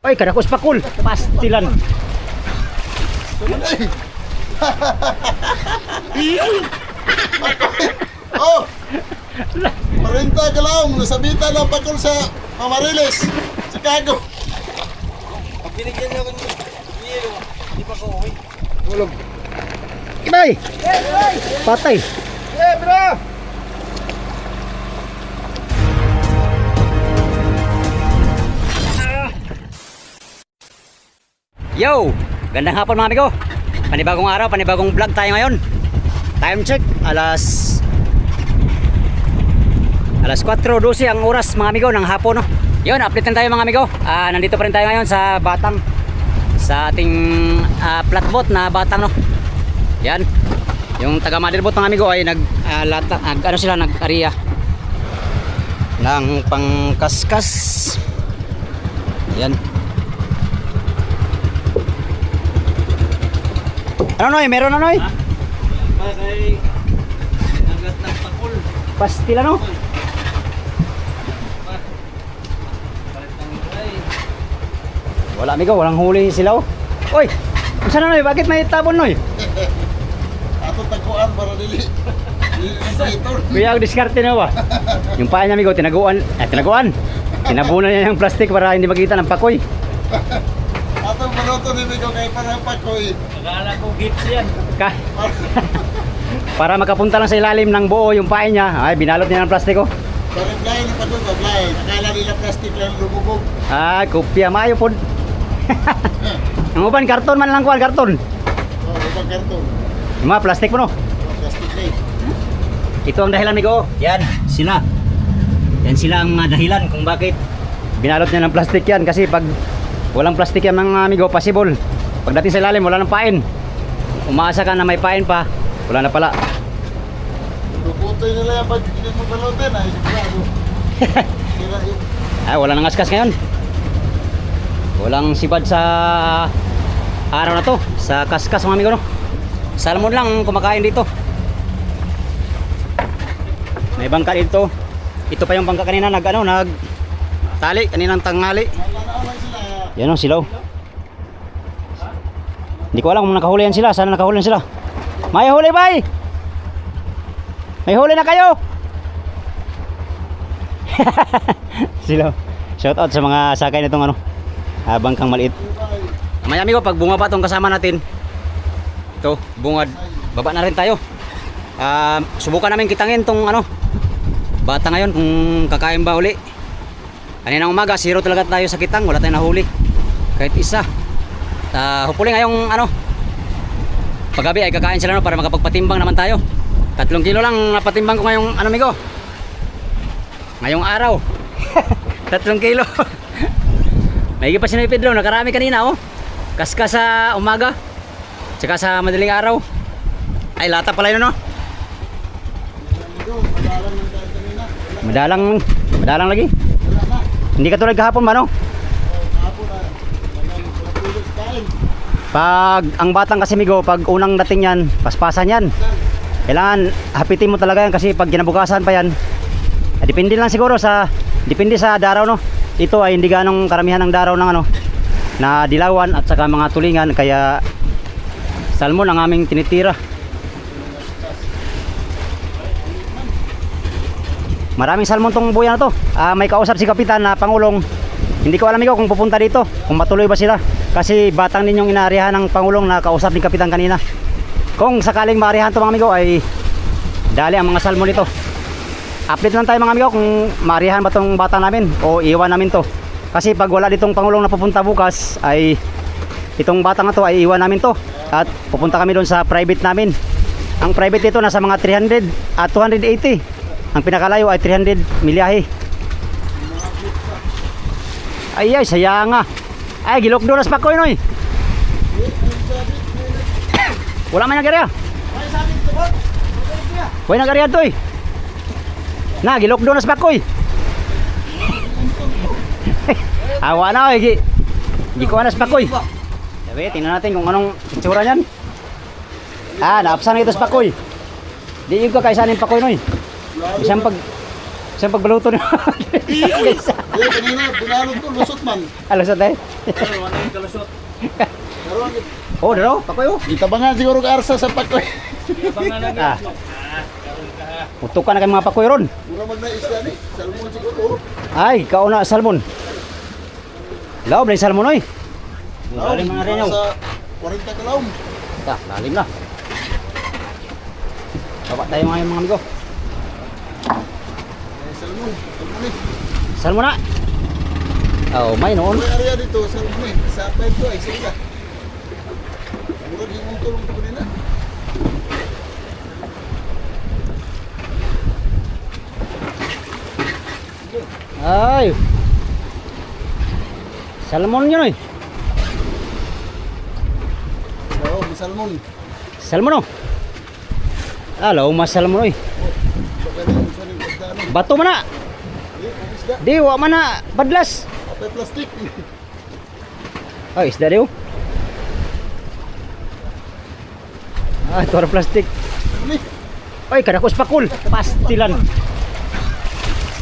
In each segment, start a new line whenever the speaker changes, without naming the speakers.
Ay, kadakos pakul. Pastilan.
Oh! 40 kalaong, nasabitan ng pakul sa Mamariles, Chicago.
Binigyan niya ako ng yelo. Hindi pa ko uwi.
Tulog.
Ibay! Patay.
Eh, bro!
Yo! Gandang hapon mga amigo. Panibagong araw, panibagong vlog tayo ngayon. Time check, alas 4:12 ang oras mga amigo ng hapon, no? Yun, update tayo mga amigo. Nandito pa rin tayo ngayon sa Batang, sa ating flatboat na Batang, no? Yan. Yung taga motherboat mga amigo ay nag-area ng pangkaskas. Yan. Ano Noy? Meron na Noy?
Kay nagat ng pakul.
Pastila no? Wala amigo, walang huli sila oh. Oy! Saan na Noy? Bakit may tabon Noy?
Ato tagpuan para dili.
Kuya, diskarte na ba? Yung paa niya amigo, tinaguan. Tinabunan niya yung plastic para hindi makita ng pakoy.
Ato maluto din ko kay parang pakoy.
Akala ko gifts yan.
Para makapunta lang sa ilalim ng buo yung paa niya. Ay, binalot niya ng plastic oh.
Parang blind ni pakoy, blind. Akala nila plastic lang lumubog.
Ah, kopya maayo po. Ang uban, karton man lang kuhan, karton.
Oh, ibang karton.
Yung mga plastic mo no?
Plastic lang.
Ito ang dahilan amigo. Yan, sila. Yan sila ang dahilan kung bakit binalot niya ng plastic yan. Kasi pag walang plastic yan mga amigo, possible. Pagdating sa ilalim, wala nang pain. Umaasa ka na may pain pa, wala na pala.
Luputoy nila yung pag hindi mo balutin. Ay, sigurado. Sira yung...
Ay, wala nang askas ngayon. Walang sibad sa araw na to. Sa kaskas mga amigo no? Salmon lang kumakain dito. May bangka dito. Ito pa yung bangka kanina nag tali kaninang tanghali. Yan o silaw. Hindi ko alam kung nakahulihan sila. Sana nakahulihan sila. May huli bay! May huli na kayo! Silaw. Shout out sa mga sakay nitong bangkang maliit. May amigo, pag bumaba tong kasama natin, ito, bungad, baba na rin tayo. Subukan namin kitangin tong bata ngayon kung kakain ba uli. Kaninang umaga, 0 talaga tayo sa kitang, wala tayong nahuli. Kahit isa. Hopefully ngayong paggabi ay kakain sila para makapagpatimbang naman tayo. 3 kilo lang napatimbang ko ngayong amigo. Ngayong araw. 3 kilo. May pa si Noy Pedro, nakarami kanina oh. Kaska sa umaga. Tsaka sa madaling araw. Ay lata pala yun no. Madalang lagi. Hindi ka tulad kahapon ba no? Pag ang batang kasi migo, pag unang dating yan, paspasan yan. Kailangan hapitin mo talaga yan kasi pag kinabukasan pa yan, depende lang siguro depende sa daraw no. Ito ay hindi ganong karamihan ng daraw ng na dilawan at saka mga tulingan, kaya salmon ang aming tinitira. Maraming salmon tong buya na to. May kausap si kapitan na pangulong. Hindi ko alam ikaw kung pupunta dito, kung matuloy ba sila. Kasi batang din yung inaarihan ng pangulong na kausap ni kapitan kanina. Kung sakaling maarihan to mga amigo ay dali ang mga salmon dito. Update lang tayo mga amigo kung maarihan ba tong bata namin o iwan namin to. Kasi pag wala ditong pangulong na pupunta bukas ay itong batang na to ay iwan namin to. At pupunta kami doon sa private namin. Ang private dito nasa mga 300 at 280. Ang pinakalayo ay 300 milyahe. Ay sayang nga. Ay gilok doon nas pakoy noy. Wala man nagariya. Wala nagariya to eh. Na gilok doon nas pakoy. Awa na oy. Gi ko anas pakoy. Sabi, tingnan natin kung anong itsura niyan. Naapsan ito sa pakoy. Di yung kakaisanin pakoy noy. Isang pag Saan pagbaluto niyo? Guys,
Eh, kanina, binalog to, lusot man.
alas na tayo.
Pero ano yung kalusot?
Karoon,
Oh, daro, pakoy oh.
itabangan siguro ka arsa sa pakoy.
Abangan na
Ah.
kalusot. Karoon ka ha.
Utukan na kayo mga pakoy ron.
Mura mag na isda ni, salmon siguro.
Ay, kauna salmon. Laob na yung salmon oy. Lalim na rin yung.
Sa 40 kalaum.
Ta, lalim na. Baba tayo mga amigo.
Salmon, salmon eh.
Salmon na. Oh, may noon.
May area dito, salmon eh. Sa pipe to, ay sila. Mura di mong tulong ko nila.
Ay. Salmon yun oy.
Oo, may salmon.
Salmon oh. Alaw, mas salmon oy.
Baka na yung saling pagdano.
Bato man na.
Eh, kung isda,
Di, wa man na. Padlas.
apay plastic.
Oh, isda di oh. Ah, ito ang plastic.
Salmon eh.
Oy, kadakos pakul. Pastilan.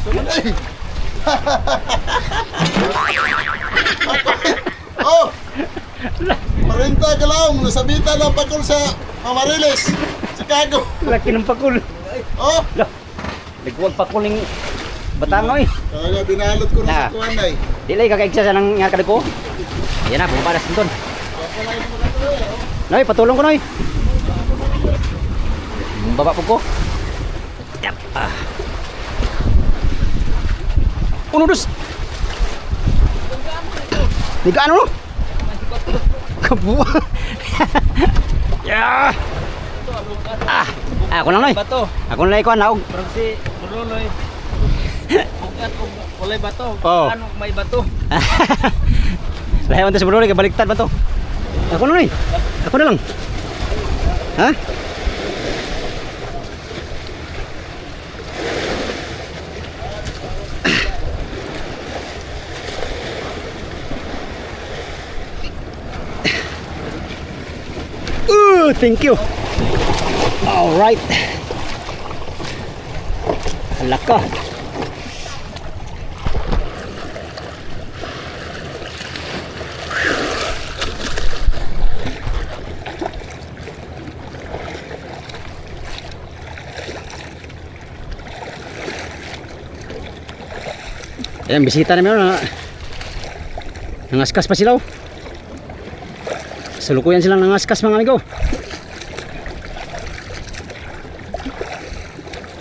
Salmon eh. Oh! 40 kalaum, nasabitan ng pagkul sa Mamariles, Chicago.
Laki ng pakul.
Oh!
Lah, nagkuwag pakul ng batangoy.
Kaya binalot ko na
Ah.
sa kuwan ay.
Dilay kakaigsa sa nang nga kadako. Ayan na, bumapalas nito. Noy, patulong ko noy. Baba po ko. Yap. Ah. Uno dos. Tiga ano? Kabuwa. Ya. Ah, ako lang noy.
Bato.
Ako lang ikaw naog.
Parang si Brunoy. Ugat kung walay bato.
Oo.
Ano may bato?
Lahat man to sa bro, baliktad ba to? Ako na noy. Ako na lang. Ha? Thank you. All right. Laka. Ayan, bisita namin na nangaskas pa sila oh. Salukuyan silang nangaskas mga amigo.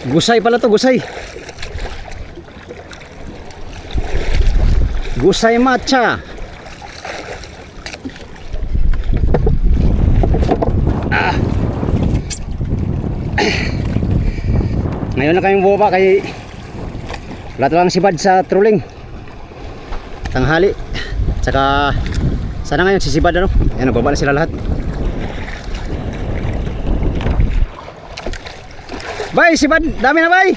Gusay pala to, gusay. Gusay matcha. Ah. Ngayon na kaming buba kay wala lang si Bad sa trolling tanghali. Tsaka sana ngayon si Bad ano. Ayan, nagbaba na sila lahat. Bay, si Bad, dami na bay.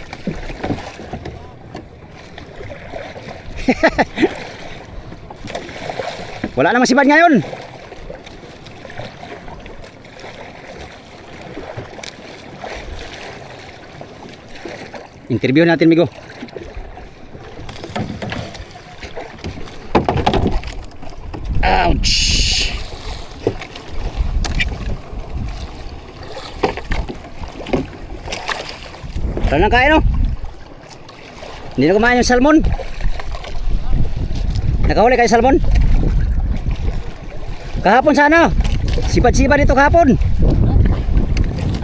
Wala naman si Bad ngayon. Interview natin, migo. Ouch. Tara na kain, no? Hindi na kumain yung salmon. Nakahuli kayo salmon? Kahapon sana. Sipad-sipad dito kahapon.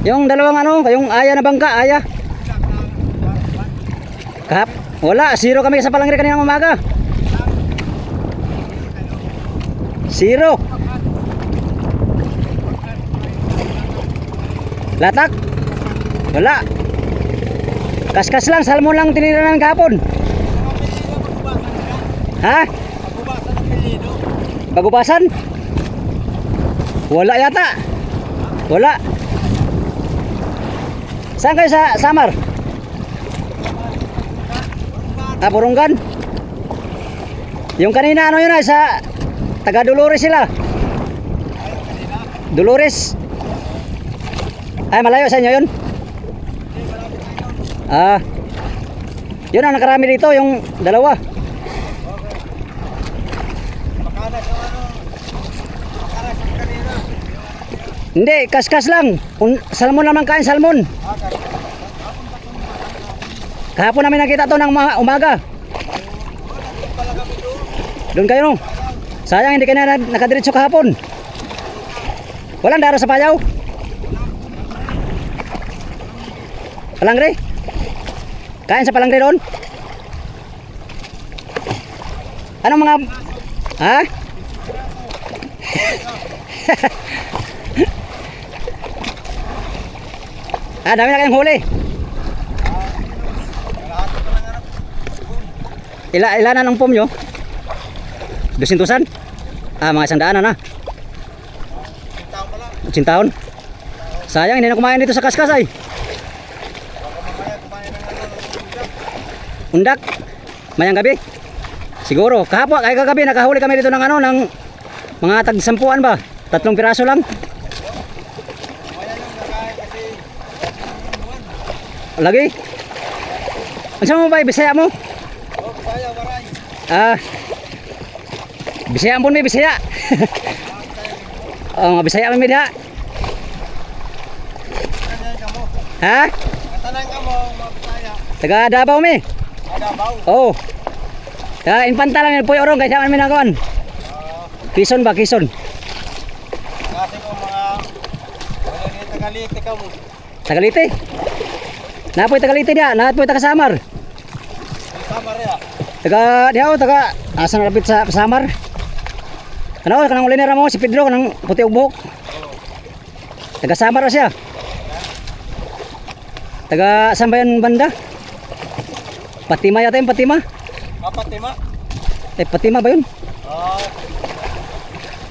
Yung dalawang ano, yung aya na bangka, aya. Wala, zero kami sa Palangre kanina umaga. Zero. Latak? Wala. Kaskas lang, salmon lang tinira namin kahapon. Ha? Bagubasan? Wala yata. Wala. Saan kayo sa Samar? Ah, Purunggan. Yung kanina ano yun ah, sa taga Dolores sila. Dolores. Ay, malayo sa inyo yun? Ah. Yun ang nakarami dito, yung dalawa.
Makanas ang ano. Makanas ang kanina.
Hindi, kaskas lang. Salmon naman kain, salmon. Kahapon namin nakita to ng umaga. Doon kayo no. Sayang hindi kayo na nakadiretso kahapon. Walang daro sa payaw. Palangre? Kain sa palangre doon? Anong mga... Ha? Dami na kayong huli. Ilanan ang pom nyo? 200? Mga 100 na. 100 taon? Sayang, hindi na kumain dito sa kaskas ay. Undak? Mayang gabi? Siguro. Kahapon, ay kagabi, nakahuli kami dito ng ano, ng mga tag-sampuan ba? 3 piraso lang. Lagi? Ano mo ba? Bisaya mo? Bisaya mo may Bisaya. Oh, Bisaya may midha. Ha?
Tanang ka mo, mabisaya.
Taga Davao mi.
Davao?
Oo. Taga Infanta lang yun po yung orong. Kaya saan minagawan? Quezon ba? Quezon.
Kasi kung mga Tagalite ka mo.
Tagalite? Napoy Tagalite niya. Napoy taga Samar.
Samar ya?
Taga diyaw, taga asa na lapit sa Samar. Ano, kanang ulinera mo si Pedro kanang puti ug buhok. Taga Samar ra siya. Taga Sambayan banda. Patima yata yung Patima.
Patima?
Patima ba yun?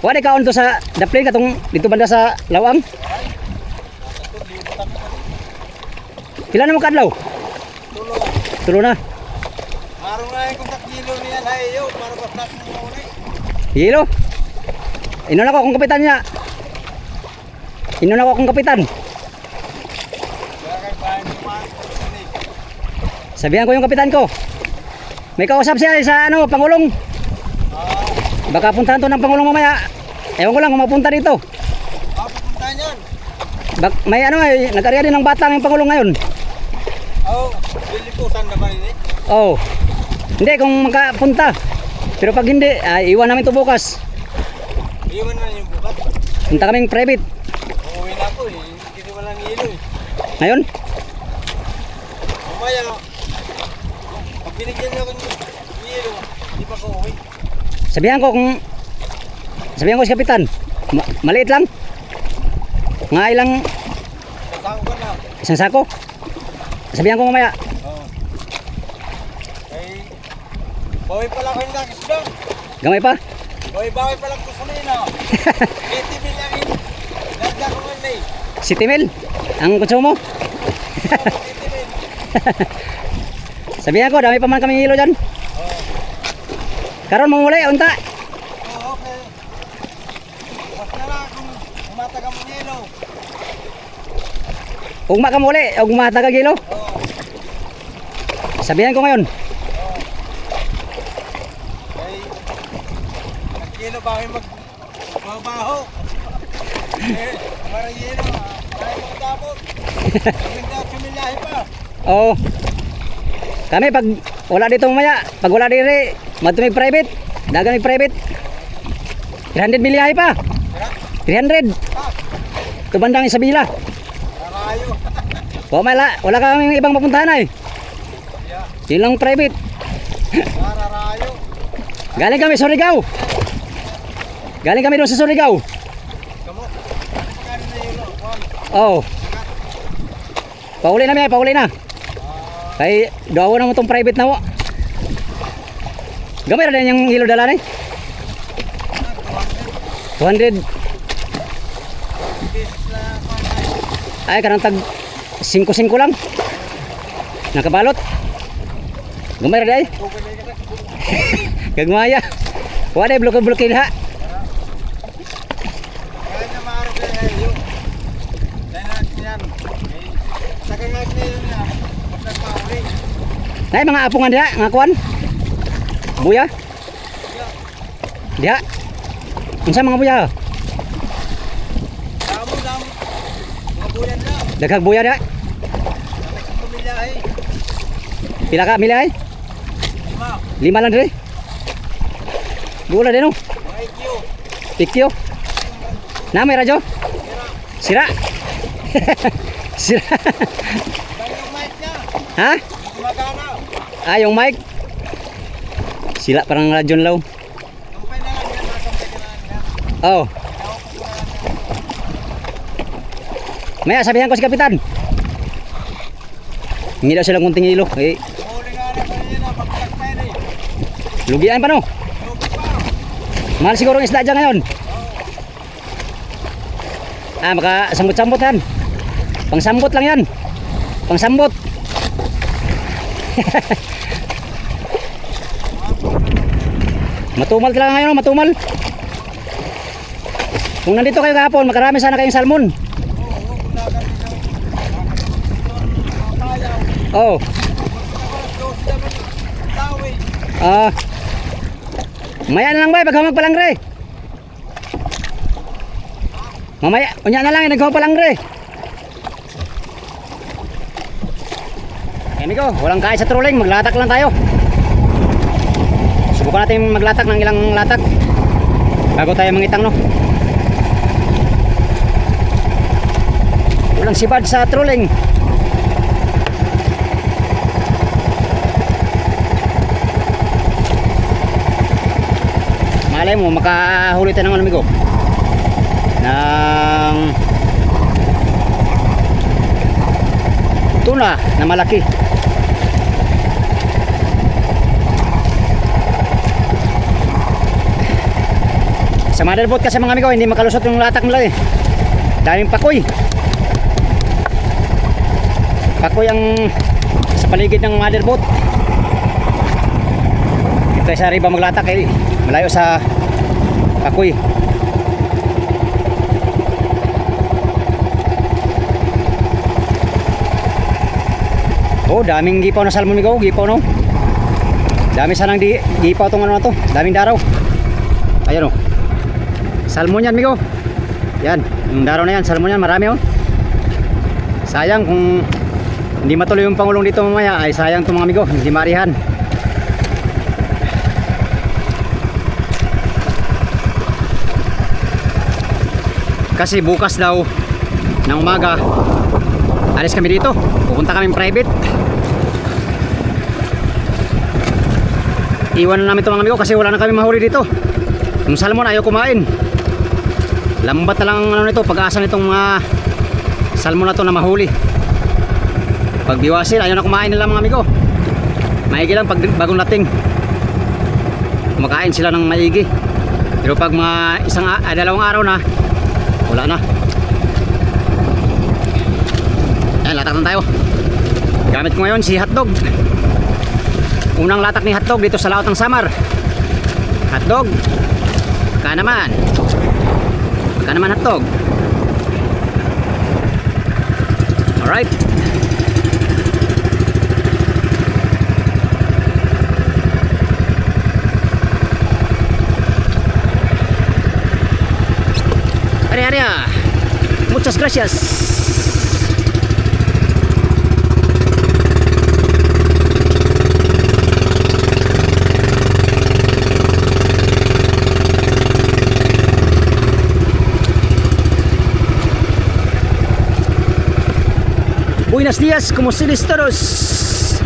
Wala kaon to sa Daplin katong dito banda sa Lawang. Pila na mo kadlaw? Tulo na.
Marong nga kung takilo niya na iyo, marong ba flash mo muna eh.
Hilo. Inon ako akong kapitan niya. Inon ako akong kapitan.
Kaya kay bahay naman.
Sabihan ko yung kapitan ko. May kausap siya sa ano, Pangulong. Baka puntahan to ng Pangulong mamaya. Ewan ko lang kung mapunta dito.
Pupunta niyan.
May ano eh, nag-arya din ng batang yung Pangulong ngayon.
Liliputan naman ini.
Oh. Hindi kung makapunta. Pero pag hindi, iwan namin to bukas.
Iwan na yung bukat.
Punta kaming private.
Uuwi na ako eh. Hindi wala ng ilo eh.
Ngayon?
Mamaya, pag binigyan niyo ako ng ilo, hindi pa ko uwi.
Sabihan ko si kapitan. Maliit lang. Mga ilang
Kasama ko na.
isang sako. Sabihan ko mamaya.
Ay, bawi pala ko yung nakisda.
Gamay pa.
Bawi pala ko kanina. 80 million in. Larga ko man eh.
Si Timel. Ang konsumo.
80 million.
Sabihan ko, dami pa man kaming hilo dyan. Karon mamulay, unta.
Okay. Basta na kung umataga mo nilo.
Ugma ka muli, ugma tagagilo. Sabihan ko ngayon.
Ay, nagkilo ba kayo magbabaho? Para yelo, para magdabot. Maganda sumilahi pa.
Oo. Kami pag wala dito mamaya, pag wala diri, matumig private. Dagan may private. 300 miliyahe pa. 300. Kubandang Isabela.
Karayo.
Wala kami ibang mapuntahan ay. Yun lang private.
Karayo.
Galing kami sa Surigao. Galing kami doon sa Surigao.
Kamu, magkano na yelo?
Oo. Pauli na may, pauli na. Kay dawa na mo tong private na mo. Gamay ra din yung hilo dala ni. 200. Ay kanang tag 5-5 lang. Nakabalot. Gamay ra day. Gagmaya. Wa day blok-blokin ha.
Kaya na maaro ka na yelo. Kaya natin yan. Sakangag na yun na. Magkakauli.
Nay mga apungan dia, nga kuan. Buya. Dia. Unsa mga buya?
Kamu lang. Mga bulan lang.
Daghang buya dia.
Pamilya eh.
Pila ka milay?
Lima.
5 lang dire. Bula din no.
Mga ikyo.
Pikyo. Na may radyo? Sira. Sira.
Bang yung mic niya.
Ha?
Gumagana.
Ah, yung mic. Sila parang radyo law.
Kampay na lang yan. Nakampay ka na lang.
Oh. Maya sabihan ko si kapitan. Hindi daw silang kunting ilo. Eh,
Huli nga na pa niya na. Pagpagpay na eh.
lugian pa no.
Lugi pa.
Mahal siguro ang isda dyan ngayon. Ah, maka sambot-sambot yan. Pangsambot lang yan. Pangsambot. Matumal ka lang ngayon, no? Matumal. Kung nandito kayo kahapon, makarami sana kayong salmon. Oh. Ah. Mamaya na lang ba, paghamag palangre. Mamaya, unya na lang, naghamag palangre. Amigo, walang kaya sa trolling, maglatak lang tayo. Subukan natin maglatak ng ilang latak bago tayo mangitang, no. Walang sibad sa trolling. Malay mo makahuli tayo ng amigo ng tuna na malaki. Sa motherboard kasi mga amigo, hindi makalusot yung latak nila eh. Daming pakoy. Pakoy ang sa paligid ng motherboard. Dito sa riba maglatak eh. Malayo sa pakoy. Oh, daming gipaw na salmon amigo, gipaw no. Dami sanang gipaw tong ano na to. Daming daraw. Ayun oh. Salmon yan, amigo. Yan, yung daraw na yan, salmon yan, marami oh. Sayang kung hindi matuloy yung pangulong dito mamaya, ay sayang itong mga amigo, hindi marihan. Kasi bukas daw ng umaga, alis kami dito, pupunta kami private. Iwan na namin itong mga amigo kasi wala na kami mahuli dito. Yung salmon ayaw kumain. Lambat na lang ano nito, pag-asa nitong mga salmon na to na mahuli. Pag biwasin, ayaw na kumain nila mga amigo. Maigi lang pag bagong dating. Kumakain sila ng maigi. Pero pag mga dalawang araw na, wala na. Ayan, latak na tayo. Gamit ko ngayon si hotdog. Unang latak ni hotdog dito sa laot ng Samar. Hotdog. Ka naman. Ka naman hotdog. Alright. Area. Muchas gracias. Buenos días, ¿cómo estáis todos?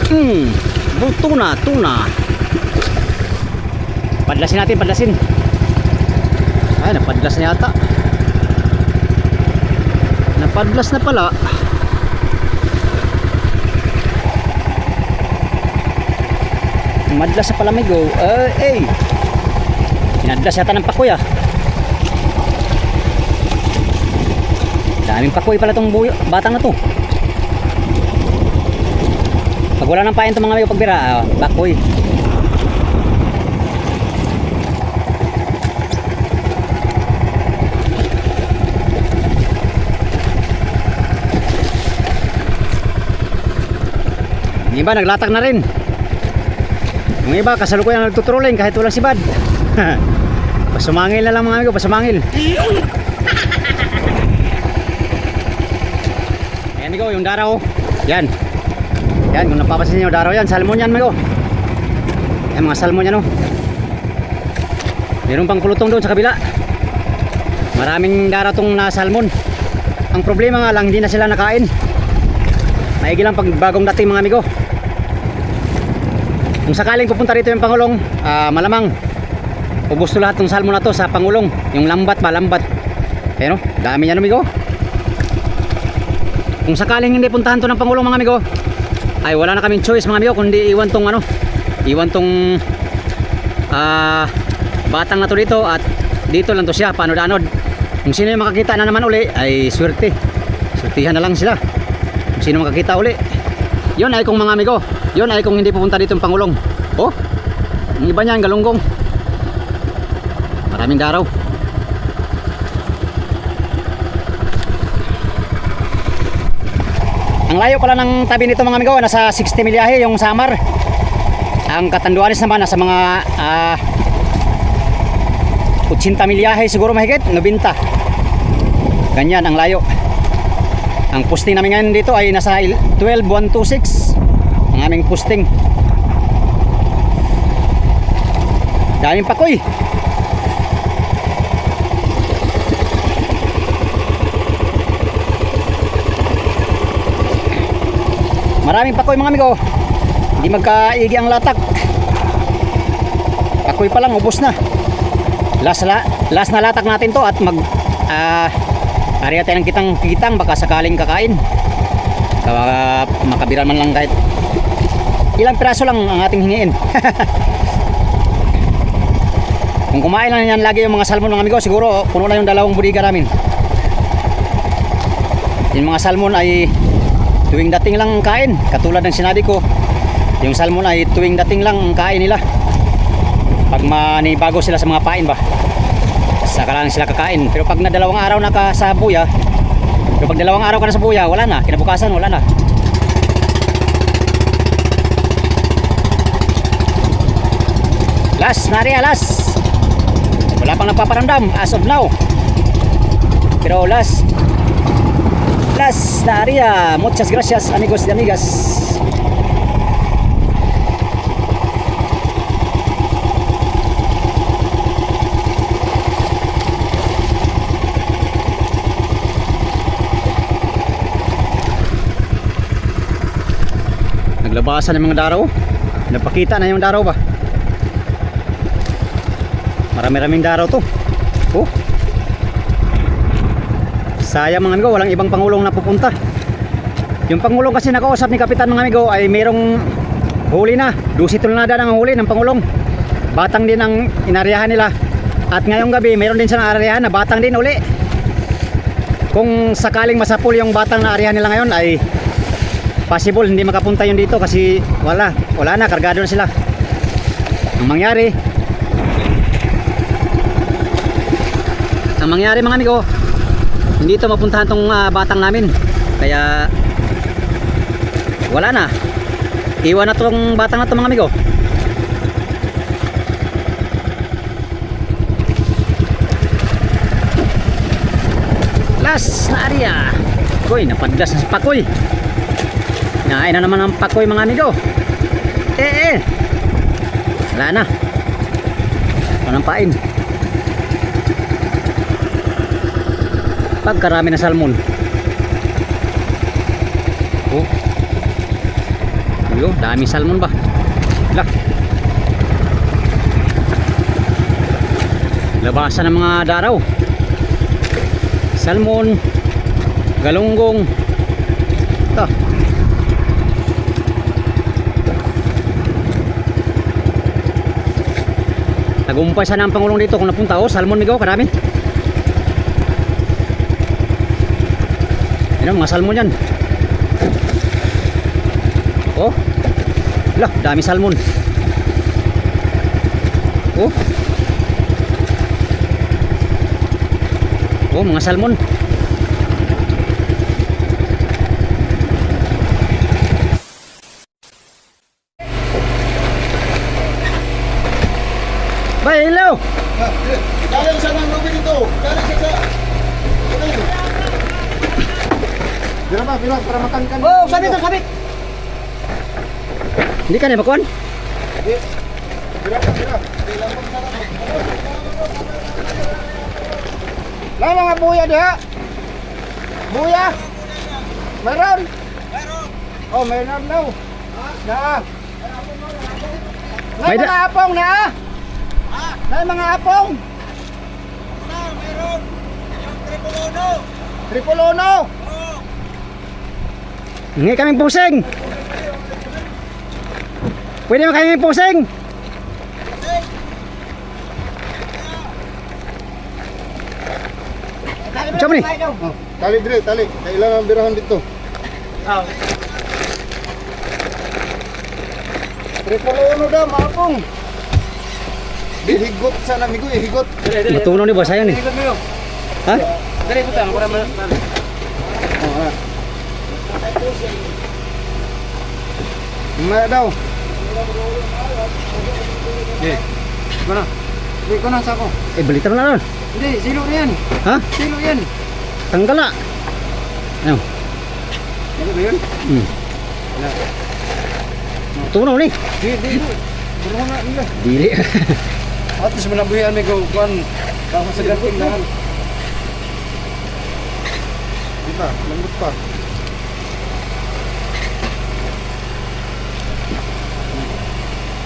Tuna, tuna. Padlasin natin, padlasin. Ay, napadlas na yata. Napadlas na pala. Madlas na pala amigo. Pinadlas yata ng pakoy ah. Daming pakoy pala tong batang na to. Pag wala nang pain itong mga amigo pagbira, pakoy. Hindi Iba naglatag na rin. Yung iba kasalukuyan nagtutrolling kahit walang sibad. Pasumangil na lang mga amigo, pasumangil. Ayan amigo, yung daraw. Yan. Yan, kung napapansin niyo daraw yan, salmon yan amigo. Yan mga salmon yan oh. Meron pang pulutong doon sa kabila. Maraming daraw tong na salmon. Ang problema nga lang, hindi na sila nakain. Maigi lang pag bagong dating mga amigo. Kung sakaling pupunta rito yung Pangulong, malamang ubos to lahat ng salmon na to sa Pangulong. Yung lambat ba, lambat. Ayan o, dami yan amigo. Kung sakaling hindi puntahan to ng Pangulong mga amigo, ay wala na kaming choice mga amigo, kundi iwan tong ano, iwan tong batang na to dito at dito lang to siya, panod-anod. Kung sino yung makakita na naman uli, ay swerte. Swertihan na lang sila. Kung sino makakita uli, yun ay kung mga amigo, yun ay kung hindi pupunta dito yung Pangulong. Oh, yung iba niyan, galunggong. Maraming daraw. Ang layo pala ng tabi nito mga amigo, nasa 60 milyahe yung Samar. Ang Catanduanes naman nasa mga 80 milyahe siguro mahigit, 90. Ganyan ang layo. Ang posting namin ngayon dito ay nasa 12,126 ang aming posting. Daming pakoy. Maraming pakoy mga amigo. Hindi magkaigi ang latak. Pakoy pa lang, ubos na. Last na latak natin to at mag area tayo ng kitang baka sakaling kakain. Makabiran man lang kahit ilang piraso lang ang ating hingiin. Kung kumain lang yan lagi yung mga salmon mga amigo, siguro puno na yung dalawang budiga namin. Yung mga salmon ay tuwing dating lang ang kain. Katulad ng sinabi ko, yung salmon ay tuwing dating lang ang kain nila. Pag manibago sila sa mga pain ba, saka lang sila kakain. Pero pag na dalawang araw na ka sa buya, pero pag dalawang araw ka na sa buya, wala na. Kinabukasan, wala na. Last, nariya, last. Wala pang nagpaparamdam as of now. Pero last nariya. Muchas gracias amigos y amigas. Naglabasan ng mga daraw. Napakita na yung daraw ba? Marami-raming daraw to. Oh. Sayang mga amigo, walang ibang pangulong na pupunta. Yung pangulong kasi nakausap ni Kapitan mga amigo ay mayroong huli na. 12 tonelada ng huli ng pangulong. Batang din ang inaryahan nila. At ngayong gabi mayroon din silang aryahan na batang din uli. Kung sakaling masapul yung batang na aryahan nila ngayon ay possible hindi makapunta yun dito kasi wala na, kargado na sila. Ang mangyari mga amigo, hindi ito mapuntahan tong batang namin, kaya wala na, iwan na tong batang na to mga amigo. Last na area. Koy, napadgas na si Pakoy. Nain na naman ang Pakoy mga amigo. Wala na. Walang pain. Pagkarami na salmon. Oh. Yo, dami salmon ba? Lah. Labasan ng mga daraw. Salmon, galunggong. Ito. Nagumpay sana ang pangulong dito kung napunta. Oh, salmon migo, karami. Yan mga salmon yan. Oh. Lah, dami salmon. Oh. Oh, mga salmon.
Galing siya ng lubid dito. Galing siya sa... Galing. Bira ba, bira, para matangkan.
Oh, sabit to, sabit. Hindi ka na makuan?
Bira ka, bira.
May mga buya diha. Buya. Meron. Oh, meron daw. Na. May
May da-
mga apong na. May mga apong.
Meron! Yung triple uno!
Triple uno.
Hingi kaming pusing. Pwede mo kaming pusing. Siya mo ni?
Oh, tali dire, tali. Kailangan ang birahan dito.
Triple uno daw, mga apong.
Higot sa namigo, higot.
Matunaw ni boss ayan eh. Ha?
Dali ko tang para
Maya daw.
Mana? Hindi ko na sa ako.
Eh balitar na lang.
Hindi, silo na yan.
Ha?
Silo yan.
Tanggal na. Ano?
Ano ba yun?
Tunaw ni.
Di. Bro na nila.
Dili.
At least manabuhian may kuan. Baka sa gating na.
Diba, lambot pa.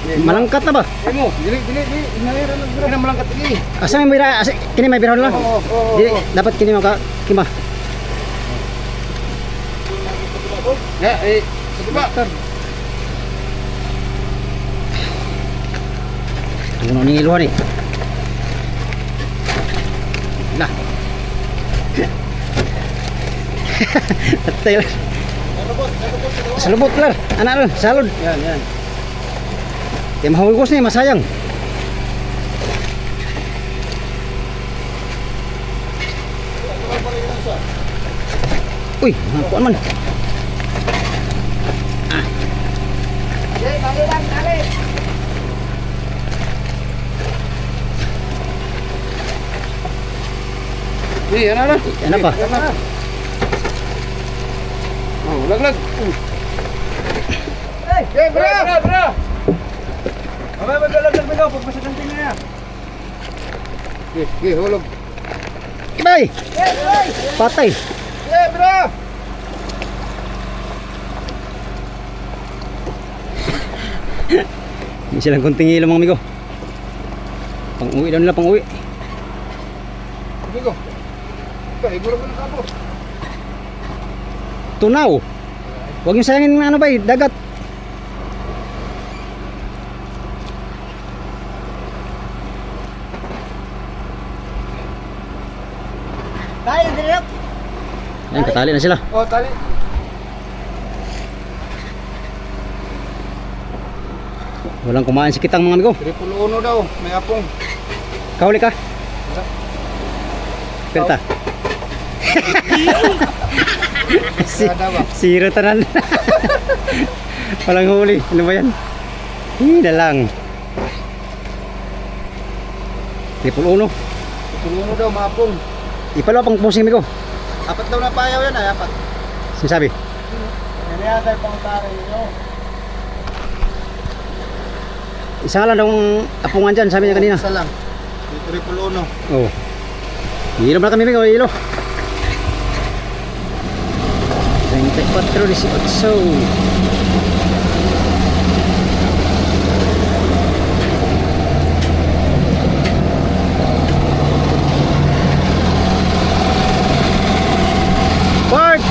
Malangkat na ba?
Emo, dili. Inahira lang bro. Kina malangkat lagi.
Asa may bira? Kini may bira lang.
Oo.
Dili, dapat kini maka kima.
Ya, sa ba?
Tunaw ni iluhan eh. Nah. Atay lang. Salubot lang. Anak lang, salud.
Yan.
Kaya mahawigos na eh, masayang. Uy, kuan man.
Ano na?
Ano pa?
Oh, lag. Hey, bro. Mamaya maglalaglag mo daw, pagpasakan din na yan.
Okay, hulog.
Ibay! Patay!
Hey, bro!
Hindi silang kunting ilo mga amigo. Pang-uwi daw nila, pang-uwi.
Sige ko. Iburo ko na kabo.
Tunaw! Huwag yung sayangin ng ano ba eh, dagat.
Tayo, direct.
Ayan, katali na sila.
Oh, tali.
Walang kumain si kitang mga amigo.
Triple uno daw, may apong.
Kahuli ka? Perta. Zero tanan. Walang huli. Ano ba yan? Hina lang. Triple uno.
Triple uno daw, may apong.
Ipalo pang pusing amigo.
Apat daw na payaw yan, ay apat.
Sinasabi.
Yan yata yung pangtari nyo.
Isa lang daw ang apungan dyan, sabi niya kanina.
Isa lang. Triple uno.
Oh. Hilo na kami amigo, hilo. 24-18. Park!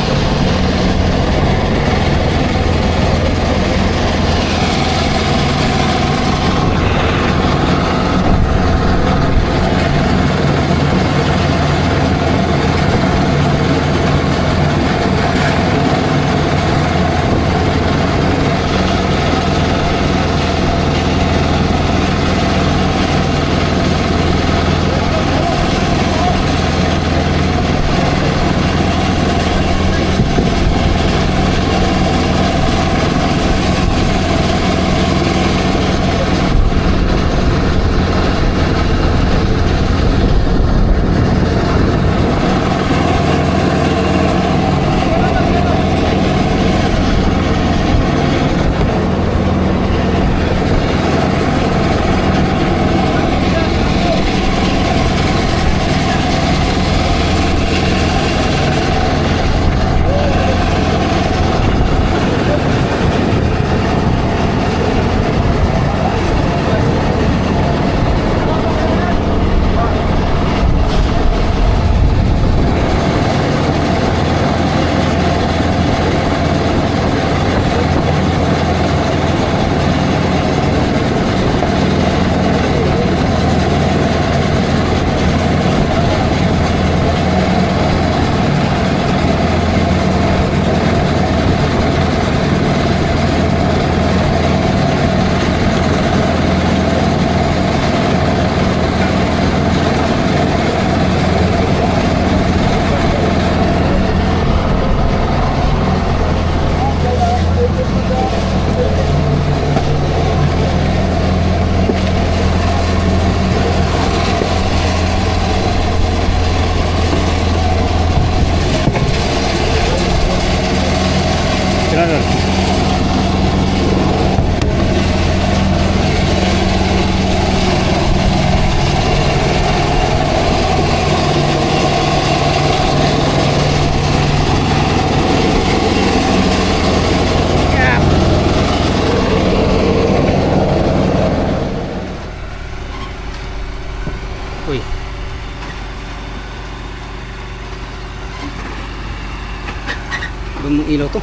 Ibang ilaw to.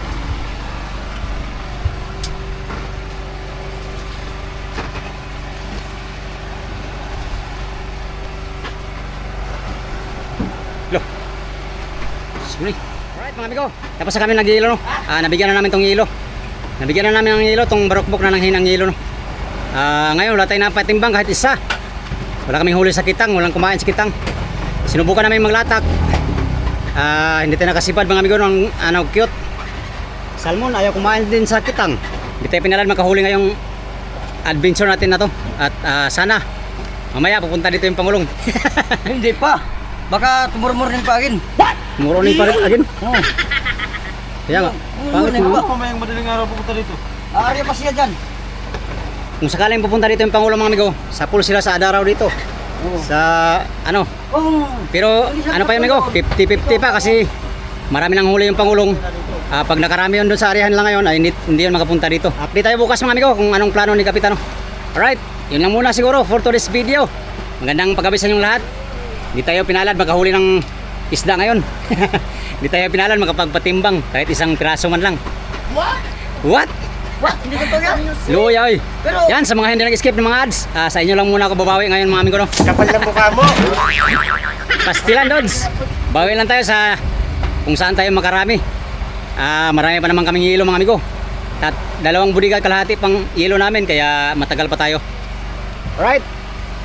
Lo. Sorry. Alright mga amigo. Tapos na kami nag-iilo no. Nabigyan na namin tong ilo. Nabigyan na namin ng ilo tong barokbok na nanghinang ilo no. Ngayon wala tayong napatimbang kahit isa. Wala kaming huli sa kitang, walang kumain sa kitang. Sinubukan namin maglatak. Hindi tayo nakasipad mga amigo ng cute. Salmon ayaw kumain din sa kitang. Hindi tayo pinalan makahuli ngayong adventure natin na to. At sana mamaya pupunta dito yung Pangulong.
Hindi pa. Baka tumurmur din pa agin.
Muronin pa rin agin.
Oo.
Kaya nga.
Tumurmur din pa.
Mamayang madaling araw pupunta dito.
Ari pa siya dyan.
Kung sakaling pupunta dito yung Pangulong mga amigo, sa pool sila sa Adaraw dito. Sa ano.
Oh.
Pero ano pa yun amigo, 50-50 pa kasi marami nang huli yung Pangulong. Pag nakarami yun doon sa arehan lang ngayon, ay hindi yun makapunta dito. Update tayo bukas mga amigo kung anong plano ni Kapitano. Alright, yun lang muna siguro for today's video. Magandang paggabi sa inyong lahat. Hindi tayo pinalad makahuli ng isda ngayon. Hindi tayo pinalad makapagpatimbang kahit isang piraso man lang.
What?
What?
What? Hindi ko to yan.
Luya oy.
Pero-
Yan sa mga hindi nag-skip ng mga ads. Sa inyo lang muna ako babawi ngayon mga amigo no.
Kapal lang mukha mo.
Pastilan Dods. Bawi lang tayo sa kung saan tayo makarami. Marami pa naman kaming yelo mga amigo. At 2 budiga kalahati pang yelo namin kaya matagal pa tayo. Alright.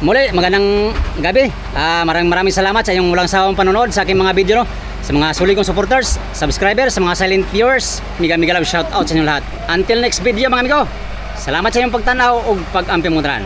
Muli, magandang gabi. Maraming salamat sa inyong walang sawang panonood sa aking mga video no. Sa mga sulit kong supporters, subscribers, sa mga silent viewers, miga love shout out sa inyong lahat. Until next video mga amigo. Salamat sa inyong pagtanaw ug pag-ampi mo dran.